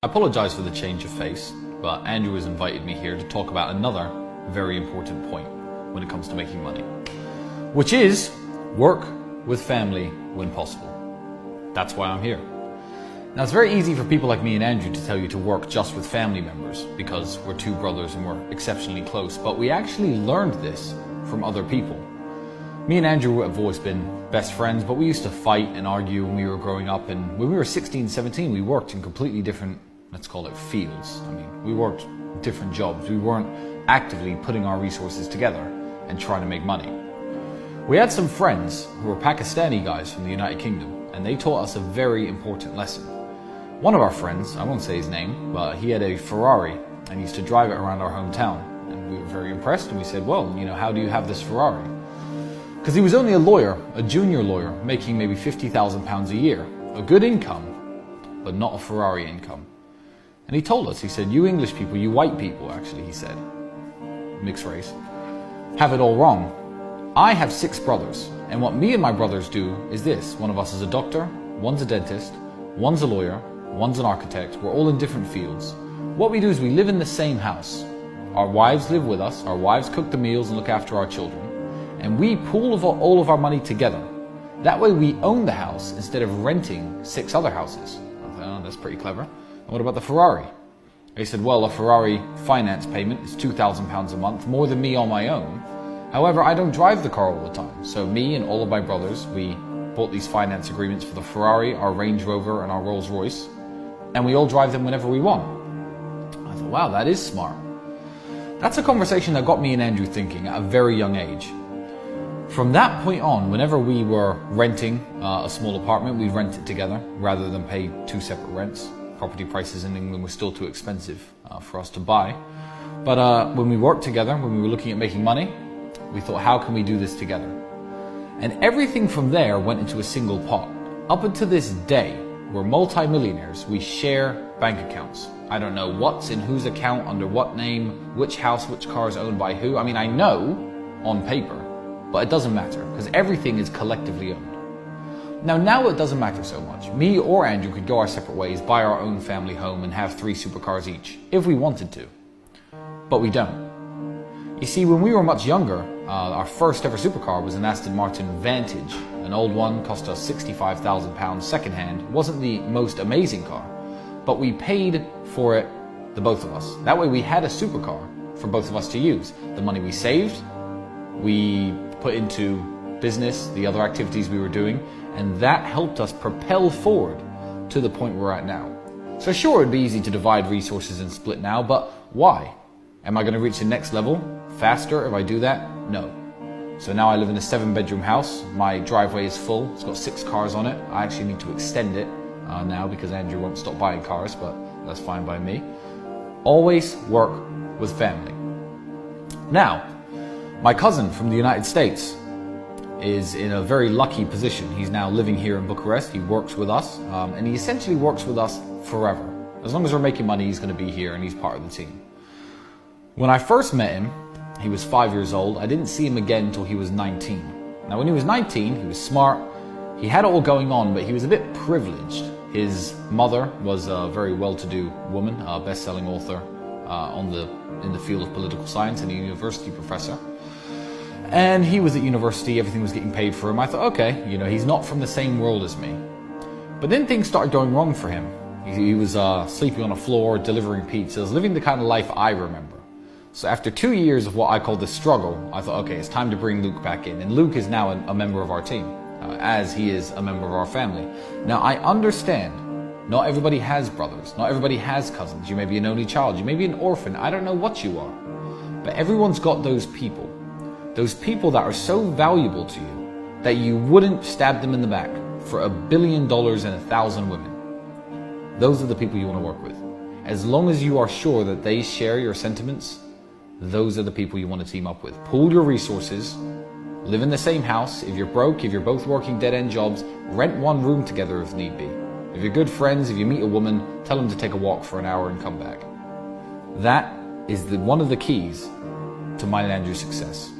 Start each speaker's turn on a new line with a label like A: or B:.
A: I apologize for the change of face, but Andrew has invited me here to talk about another very important point when it comes to making money, which is work with family when possible. That's why I'm here. Now, it's very easy for people like me and Andrew to tell you to work just with family members because we're two brothers and we're exceptionally close, but we actually learned this from other people. Me and Andrew have always been best friends, but we used to fight and argue when we were growing up, and when we were 16, 17, we worked in completely different, let's call it, fields. I mean, we worked different jobs. We weren't actively putting our resources together and trying to make money. We had some friends who were Pakistani guys from the United Kingdom, and they taught us a very important lesson. One of our friends, I won't say his name, but he had a Ferrari and he used to drive it around our hometown. And we were very impressed, and we said, well, how do you have this Ferrari? Because he was only a lawyer, a junior lawyer, making maybe £50,000 a year. A good income, but not a Ferrari income. And he told us, he said, you English people, you white people, actually, he said, mixed race, have it all wrong. I have 6 brothers, and what me and my brothers do is this. One of us is a doctor, one's a dentist, one's a lawyer, one's an architect. We're all in different fields. What we do is we live in the same house. Our wives live with us, our wives cook the meals and look after our children, and we pool all of our money together. That way we own the house instead of renting 6 other houses. I thought, oh, that's pretty clever. And what about the Ferrari? He said, well, a Ferrari finance payment is £2,000 a month, more than me on my own. However, I don't drive the car all the time. So me and all of my brothers, we bought these finance agreements for the Ferrari, our Range Rover, and our Rolls Royce, and we all drive them whenever we want. I thought, wow, that is smart. That's a conversation that got me and Andrew thinking at a very young age. From that point on, whenever we were renting a small apartment, we rent it together rather than pay 2 separate rents. Property prices in England were still too expensive for us to buy. But when we worked together, when we were looking at making money, we thought, how can we do this together? And everything from there went into a single pot. Up until this day, we're multi-millionaires. We share bank accounts. I don't know what's in whose account, under what name, which house, which car is owned by who. I mean, I know on paper, but it doesn't matter because everything is collectively owned. Now it doesn't matter so much. Me or Andrew could go our separate ways, buy our own family home and have 3 supercars each, if we wanted to. But we don't. You see, when we were much younger, our first ever supercar was an Aston Martin Vantage. An old one, cost us £65,000 secondhand. It wasn't the most amazing car, but we paid for it, the both of us. That way we had a supercar for both of us to use. The money we saved, we put into business, the other activities we were doing, and that helped us propel forward to the point we're at now. So sure, it'd be easy to divide resources and split now, but why? Am I going to reach the next level faster if I do that? No. So now I live in a 7-bedroom house. My driveway is full. It's got 6 cars on it. I actually need to extend it now because Andrew won't stop buying cars, but that's fine by me. Always work with family. Now, my cousin from the United States is in a very lucky position. He's now living here in Bucharest. He works with us, and he essentially works with us forever. As long as we're making money, he's going to be here and he's part of the team. When I first met him, he was 5 years old. I didn't see him again until he was 19. Now, when he was 19, he was smart. He had it all going on, but he was a bit privileged. His mother was a very well-to-do woman, a best-selling author in the field of political science and a university professor. And he was at university, everything was getting paid for him. I thought, okay, he's not from the same world as me. But then things started going wrong for him. He was sleeping on a floor, delivering pizzas, living the kind of life I remember. So after 2 years of what I call the struggle, I thought, okay, it's time to bring Luke back in. And Luke is now a member of our team, as he is a member of our family. Now, I understand not everybody has brothers, not everybody has cousins. You may be an only child, you may be an orphan, I don't know what you are. But everyone's got those people that are so valuable to you that you wouldn't stab them in the back for $1 billion and 1,000 women. Those are the people you want to work with. As long as you are sure that they share your sentiments, those are the people you want to team up with. Pool your resources, live in the same house. If you're broke, if you're both working dead-end jobs, rent one room together if need be. If you're good friends, if you meet a woman, tell them to take a walk for an hour and come back. That is one of the keys to mine and Andrew's success.